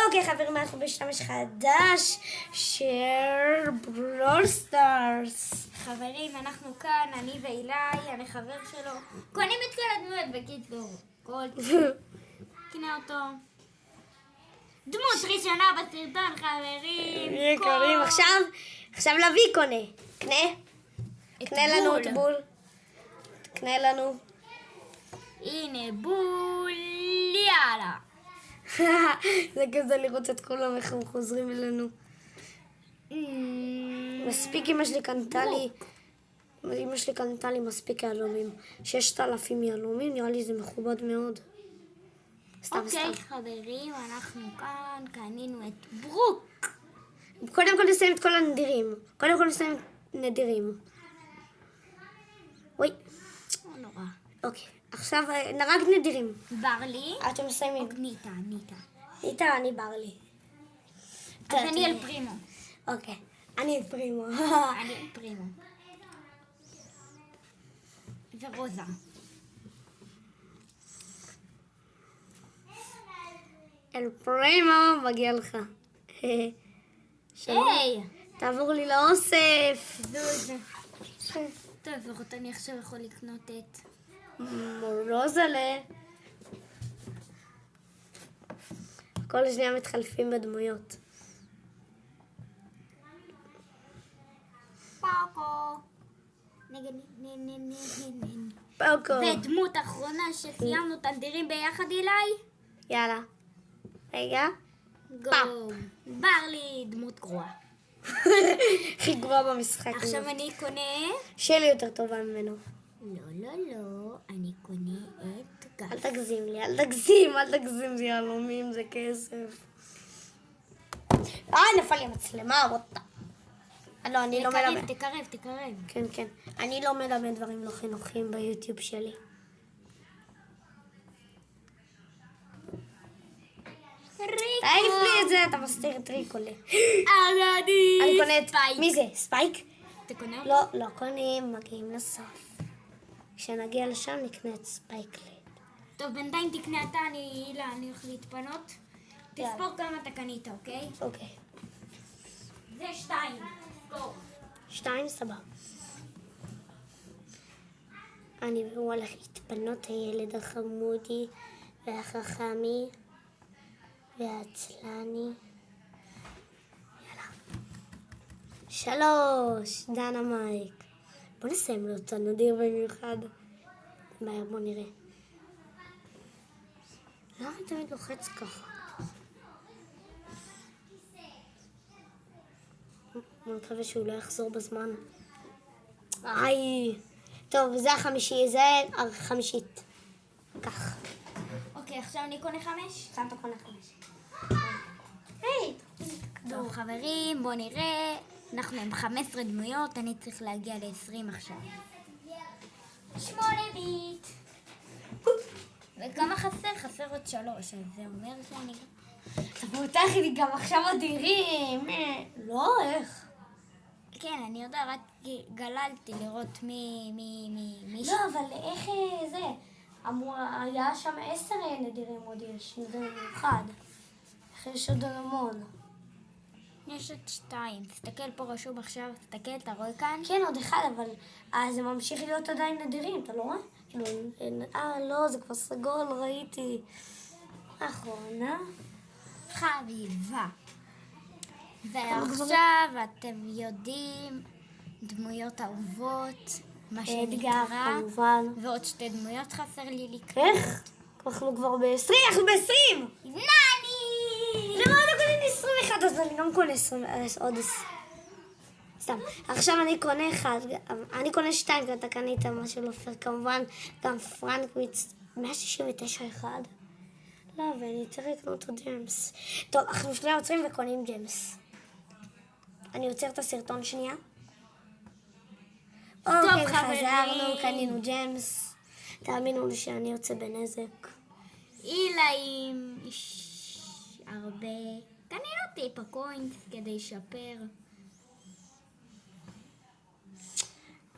אוקיי חברים, אנחנו בשלמש חדש של ברול סטארס. חברים, אנחנו כאן, אני ואילי, אני חבר שלו. קונים את כל הדמויות בקיצור. קנה אותו. דמות ראשונה בסרטון, חברים. יקרים, עכשיו לוי קונה. קנה לנו את בול. קנה לנו. הנה בול, יאללה. זה כזה לראות את כולם איך הם חוזרים אלינו. מספיק אמא שלי קנתה לי מספיק יהלומים. 6,000 יהלומים, נראה לי זה מכובד מאוד. סתם. אוקיי חברים, אנחנו כאן, קנינו את ברוק. קודם כל נסיים את כל הנדירים. אוי. לא נורא. אוקיי, עכשיו רק נדירים. ברלי. אתם מסיימים. ניטה. ניטה, אני ברלי. אז אני אל פרימו. אוקיי, אני את פרימו. אני אל פרימו. ורוזה. אל פרימו, מגיע לך. היי! תעבור לי לאוסף. זוז. טוב, לפחות אני עכשיו יכול לקנות את... רוזלה. כל שנייה מתחלפים בדמויות. פאוקו. פאוקו. ודמות אחרונה שסיימנו את הנדירים ביחד אילי. יאללה. רגע. גו. ברלי, דמות גרועה. הכי גבוה במשחק. עכשיו אני קונה... שלי יותר טובה ממנו. לא, אני קונה את גף. אל תגזים לי, אל תגזים, זה יהלומים, זה כסף. נפל לי המצלמה, ווטה. לא, אני לא מלמד. תקרב. כן. אני לא מלמד דברים לא חינוכיים ביוטיוב שלי. תעיף לי את זה, אתה מסתיר את ריקולה. אני קונה את... מי זה? ספייק? אתה קונה? לא קונים, מגיעים לסוף. כשנגיע לשם נקנה את ספייק ליד. טוב, בינתיים תקנה אתה, אני הולך להתפנות. תספור כמה אתה קנית, אוקיי? אוקיי. זה 2. ספור. 2, סבבה. הוא הולך להתפנות, הילד החמודי והחכמי והעצלני. יאללה. 3, דנה מייק. בוא נסיים לו את הנדיר במיוחד. מהר, בוא נראה. למה אני תמיד לוחץ ככה? אני מקווה שהוא לא יחזור בזמן. טוב, זה החמישית. כך. אוקיי, עכשיו אני קונה 5. עכשיו אתה קונה 5. היי! טוב, חברים, בואו נראה. אנחנו עם 15 דמויות, אני צריך להגיע ל-20 עכשיו. 8 ביט. וכמה חסר? חסר עוד 3, אז זה אומר שאני... אתה פותח לי גם עכשיו אדירים. לא, איך? כן, אני יודע, רק גללתי לראות מי... לא, אבל איך זה? היה שם 10 נדירים עוד יש, נדיר מיוחד. איך יש עוד המון? יש עוד 2. תסתכל פה רשום עכשיו, תסתכל, אתה רואה כאן? כן, עוד אחד, אבל זה ממשיך להיות עדיין נדירים, אתה לא רואה? לא, זה כבר סגול, ראיתי. אחרונה. חביבה. ועכשיו אתם יודעים, דמויות אהובות, מה שנקרא. כמובן. ועוד 2 דמויות חסר לי לקנות. איך? אנחנו כבר ב-20, אנחנו ב-20! נני! למה אתה קונה 21? אז אני גם קונה עוד 20. סתם. עכשיו אני קונה 2, כי אתה קנית משהו לא פייר. כמובן, גם פרנקוויץ 169 אחד. לא, ואני צריך לקנות עוד ג'מס. טוב, אנחנו שנייה עוצרים וקונים ג'מס. אני עוצר את הסרטון שנייה. אוקיי, חזרנו, קנינו ג'מס. תאמינו לי שאני יוצא בנזק. אילאים, הרבה. קנינו טיפה קוינס כדי לשפר.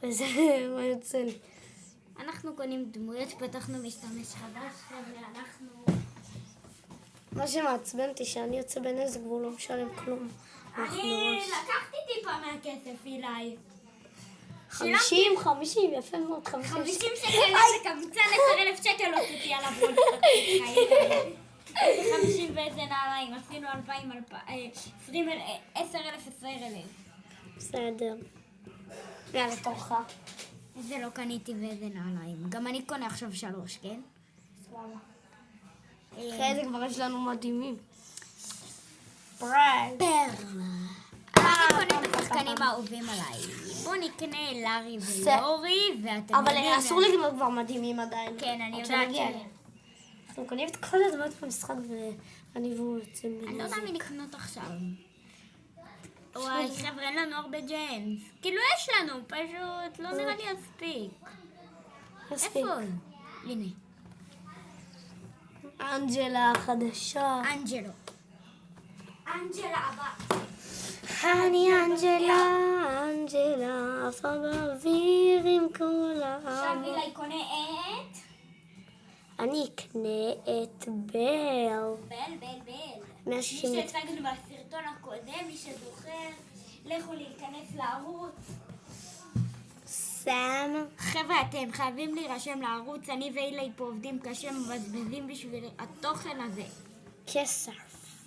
וזה, מה יוצא לי? אנחנו קונים דמויות, פתחנו משתמש חדש, ואנחנו מה שמעצבן אותי שאני יוצא בנזק והוא לא משלם כלום. אני לקחתי טיפה מהכסף, אילי. 50, יפה מאוד, 50 שקל נזק, המוצן 10,000 שקל הוצאתי על הבונוס. 50 ואיזה נעליים, עשינו 10,000, 20,000. בסדר. יאללה, תורך. איזה לא קניתי ואיזה נעליים. גם אני קונה עכשיו 3, כן? אחרי זה כבר יש לנו מדהימים. פרייז. פרלה. אני קונה את השחקנים האהובים עליי. בוא נקנה לארי ולורי, ואתם אבל יודעים... אסור לקנות כבר מדהימים עדיין. כן, אני עד יודעת שנגיע ש... אליהם. אנחנו קונים את כל הדמות במשחק ואני והוא יוצאים אני לא יודעת מי לקנות עכשיו. וואי, חבר'ה, אין לנו הרבה ג'יימס. כאילו יש לנו, פשוט לא נראה לי יספיק. מספיק. איפה הוא? הנה. אנג'לה החדשה. אנג'לו. אנג'לה הבא. אני אנג'לה, עפה באוויר עם כל העם. עכשיו אילי קונה את... אני אקנה את בל. בל. 160. מי שהצגנו בסרטון הקודם, מי שזוכר, לכו להיכנס לערוץ. סם. חבר'ה, אתם חייבים להירשם לערוץ, אני ואילי פה עובדים קשה, מבזבזים בשביל התוכן הזה. כסף.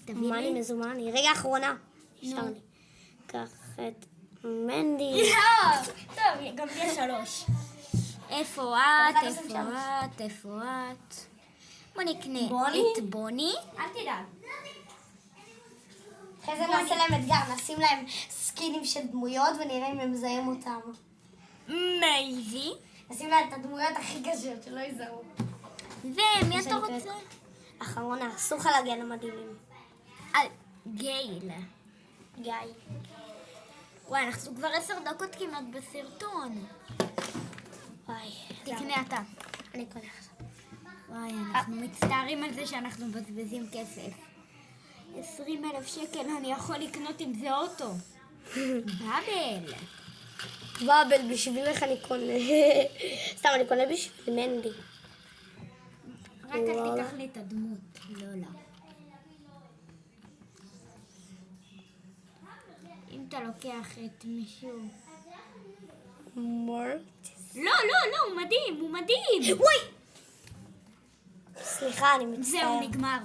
תביא מאני לי. מזומני. רגע, אחרונה. נשאר לי. קח את מנדי. טוב, גם לי 3. איפה את? בוא נקנה בוני? את בוני. אל תדאג. אחרי זה נעשה להם אתגר, נשים להם סקינים של דמויות ונראה אם הם מזהים אותם. מייזי. נשים להם את הדמויות הכי קשות, שלא יזהו. ומי אתה רוצה? אחרונה, אסור לך להגיע למדהימים. גייל. גיא. וואי, אנחנו כבר 10 דקות כמעט בסרטון. וואי. תקנה אתה. אני קונה עכשיו. וואי, אנחנו מצטערים על זה שאנחנו מבזבזים כסף. 20,000 שקל, אני יכול לקנות עם זה אוטו. באבל. באבל, בשבילך אני קונה. סתם, אני קונה בשביל מנדי. רק אל תיקח לי את הדמות. לא. אם אתה לוקח את מישהו... מורטיס. לא, הוא מדהים. וואי! סליחה, אני מצטער. זהו, נגמר.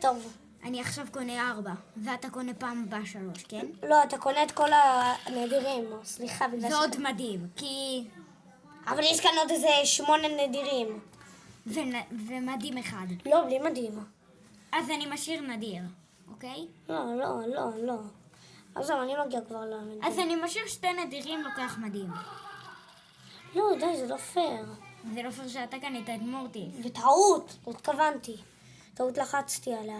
טוב. אני עכשיו קונה 4, ואתה קונה פעם הבאה 3, כן? לא, אתה קונה את כל הנדירים. סליחה, בגלל זה עוד מדהים, כי... אבל יש כאן עוד איזה 8 נדירים. ומדהים אחד. לא, בלי מדהים. אז אני משאיר נדיר, אוקיי? לא. עזוב, אני מגיע כבר לנדירים. אז אני משאיר 2 נדירים, לוקח מדהים. לא, די, זה לא פייר. זה לא פייר שאתה קנית את מורטיס. בטעות, לא התכוונתי. טעות לחצתי עליה.